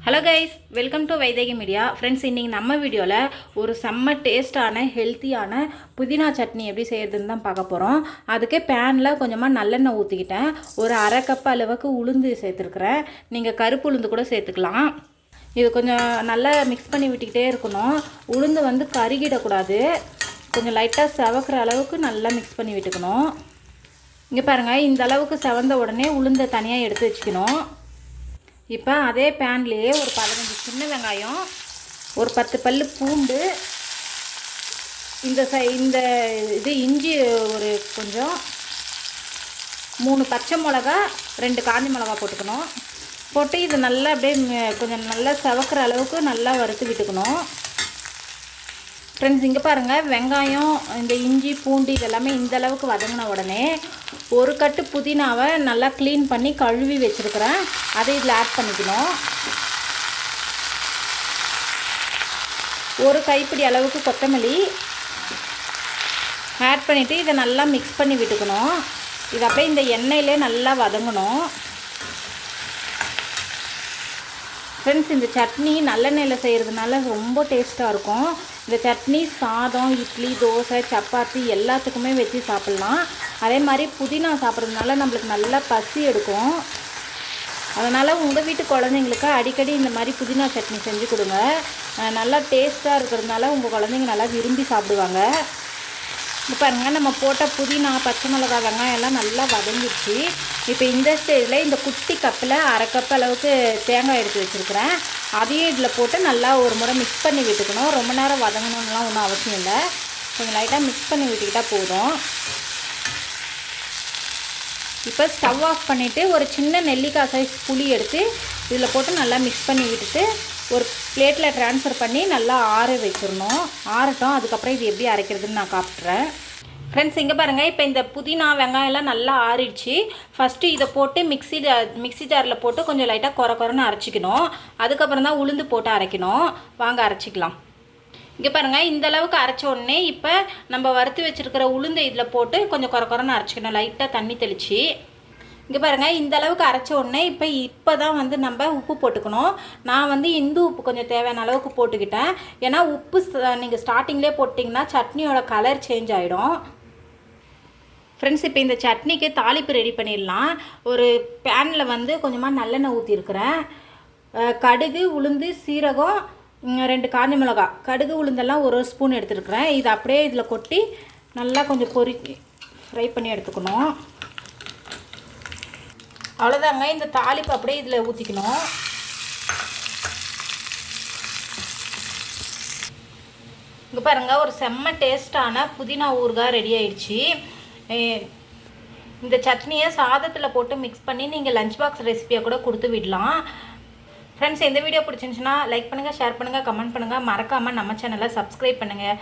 Hello guys, welcome to Vaidehi media. Friends, இன்றைக்கி நம்ம வீடியோவில் ஒரு செம்ம டேஸ்டான ஹெல்த்தியான புதினா சட்னி எப்படி செய்யறதுன்னு தான் பார்க்க போகிறோம். அதுக்கு பேனில் கொஞ்சமாக நல்லெண்ணெய் ஊற்றிக்கிட்டேன். ஒரு அரை கப் அளவுக்கு உளுந்து சேர்த்துருக்குறேன். நீங்கள் கருப்பு உளுந்து கூட சேர்த்துக்கலாம். இது கொஞ்சம் நல்லா மிக்ஸ் பண்ணி விட்டுக்கிட்டே இருக்கணும். உளுந்து வந்து கருகிடக்கூடாது. கொஞ்சம் லைட்டாக செவக்கிற அளவுக்கு நல்லா மிக்ஸ் பண்ணி விட்டுக்கணும். இங்கே பாருங்கள், இந்த அளவுக்கு செவந்த உடனே உளுந்தை தனியாக எடுத்து வச்சுக்கணும். இப்போ அதே பேன்லேயே ஒரு 15 சின்ன வெங்காயம், ஒரு 10 பல் பூண்டு, இந்த இது இஞ்சி ஒரு கொஞ்சம், 3 பச்சை மிளகா, 2 காஞ்சி மிளகா போட்டுக்கணும். போட்டு இது நல்லா அப்படியே கொஞ்சம் நல்லா செவக்கிற அளவுக்கு நல்லா வறுத்து விட்டுக்கணும். ஃப்ரெண்ட்ஸ், இங்கே பாருங்கள், வெங்காயம், இந்த இஞ்சி பூண்டு இதெல்லாமே இந்த அளவுக்கு வதங்கின உடனே ஒரு கட்டு புதினாவை நல்லா க்ளீன் பண்ணி கழுவி வச்சுருக்கிறேன். அதை இதில் ஆட் பண்ணிக்கணும். ஒரு கைப்பிடி அளவுக்கு கொத்தமல்லி ஆட் பண்ணிவிட்டு இதை நல்லா மிக்ஸ் பண்ணி விட்டுக்கணும். இது அப்படியே இந்த எண்ணெயிலே நல்லா வதங்கணும். ஃப்ரெண்ட்ஸ், இந்த சட்னி நல்லெண்ணெயில் செய்கிறதுனால ரொம்ப டேஸ்ட்டாக இருக்கும். இந்த சட்னி சாதம், இட்லி, தோசை, சப்பாத்தி எல்லாத்துக்குமே வச்சு சாப்பிட்லாம். அதே மாதிரி புதினா சாப்பிட்றதுனால நம்மளுக்கு நல்லா பசி எடுக்கும். அதனால் உங்கள் வீட்டு குழந்தைங்களுக்கு அடிக்கடி இந்த மாதிரி புதினா சட்னி செஞ்சு கொடுங்க. நல்லா டேஸ்ட்டாக இருக்கிறதுனால உங்கள் குழந்தைங்க நல்லா விரும்பி சாப்பிடுவாங்க. இப்போ பாருங்கள், நம்ம போட்ட புதினா, பச்சை மிளகா, வெங்காயம் எல்லாம் நல்லா வதங்கிடுச்சு. இப்போ இந்த ஸ்டேஜில் இந்த குட்டி கப்பில் அரை கப் அளவுக்கு தேங்காய் எடுத்து வச்சுருக்கிறேன். அதையும் இதில் போட்டு நல்லா ஒரு முறை மிக்ஸ் பண்ணி விட்டுக்கணும். ரொம்ப நேரம் வதங்கணும்லாம் ஒன்றும் அவசியம் இல்லை. கொஞ்சம் லைட்டாக மிக்ஸ் பண்ணி விட்டுக்கிட்டால் போதும். இப்போ ஸ்டவ் ஆஃப் பண்ணிவிட்டு ஒரு சின்ன நெல்லிக்காய் சைஸ் புளி எடுத்து இதில் போட்டு நல்லா மிக்ஸ் பண்ணி விட்டுட்டு ஒரு பிளேட்டில் ட்ரான்ஸ்ஃபர் பண்ணி நல்லா ஆற வச்சிடணும். ஆறட்டும். அதுக்கப்புறம் இது எப்படி அரைக்கிறதுன்னு நான் காட்டுறேன். ஃப்ரெண்ட்ஸ், இங்கே பாருங்கள், இப்போ இந்த புதினா வெங்காயம்லாம் நல்லா ஆறிடுச்சு. ஃபஸ்ட்டு இதை போட்டு மிக்ஸி ஜாரில் போட்டு கொஞ்சம் லைட்டாக குறன்னு அரைச்சிக்கணும். அதுக்கப்புறம் தான் உளுந்து போட்டு அரைக்கணும். வாங்க அரைச்சிக்கலாம். இங்கே பாருங்கள், இந்த அளவுக்கு அரைச்ச உடனே இப்போ நம்ம வறுத்து வச்சுருக்கிற உளுந்தை இதில் போட்டு கொஞ்சம் குறன்னு அரைச்சிக்கணும். லைட்டாக தண்ணி தெளித்து. இங்கே பாருங்கள், இந்த அளவுக்கு அரைச்ச உடனே இப்போ தான் வந்து நம்ம உப்பு போட்டுக்கணும். நான் வந்து இந்து உப்பு கொஞ்சம் தேவையான அளவுக்கு போட்டுக்கிட்டேன். ஏன்னா உப்பு நீங்கள் ஸ்டார்டிங்லேயே போட்டிங்கன்னா சட்னியோட கலர் சேஞ்ச் ஆகிடும். ஃப்ரெண்ட்ஸ், இப்போ இந்த சட்னிக்கு தாளிப்பு ரெடி பண்ணிடலாம். ஒரு பேனில் வந்து கொஞ்சமாக நல்லெண்ணெய் ஊற்றிருக்கிறேன். கடுகு, உளுந்து, சீரகம், 2 காஞ்ச மிளகா, கடுகு உளுந்தெல்லாம் ஒரு ஸ்பூன் எடுத்துருக்குறேன். இது அப்படியே இதில் கொட்டி நல்லா கொஞ்சம் ஃப்ரை பண்ணி எடுத்துக்கணும். அவ்வளோதாங்க. இந்த தாளிப்பு அப்படியே இதில் ஊற்றிக்கணும். இங்கே பாருங்கள், ஒரு செம்ம டேஸ்டான புதினா ஊறுகாய் ரெடி ஆயிடுச்சு. இந்த சட்னியை சாதத்தில் போட்டு மிக்ஸ் பண்ணி நீங்கள் லஞ்ச் பாக்ஸ் ரெசிபியாக கூட கொடுத்து விடலாம். ஃப்ரெண்ட்ஸ், இந்த வீடியோ பிடிச்சிருந்துச்சுன்னா லைக் பண்ணுங்கள், ஷேர் பண்ணுங்கள், கமெண்ட் பண்ணுங்கள். மறக்காமல் நம்ம சேனலை சப்ஸ்கிரைப் பண்ணுங்கள்.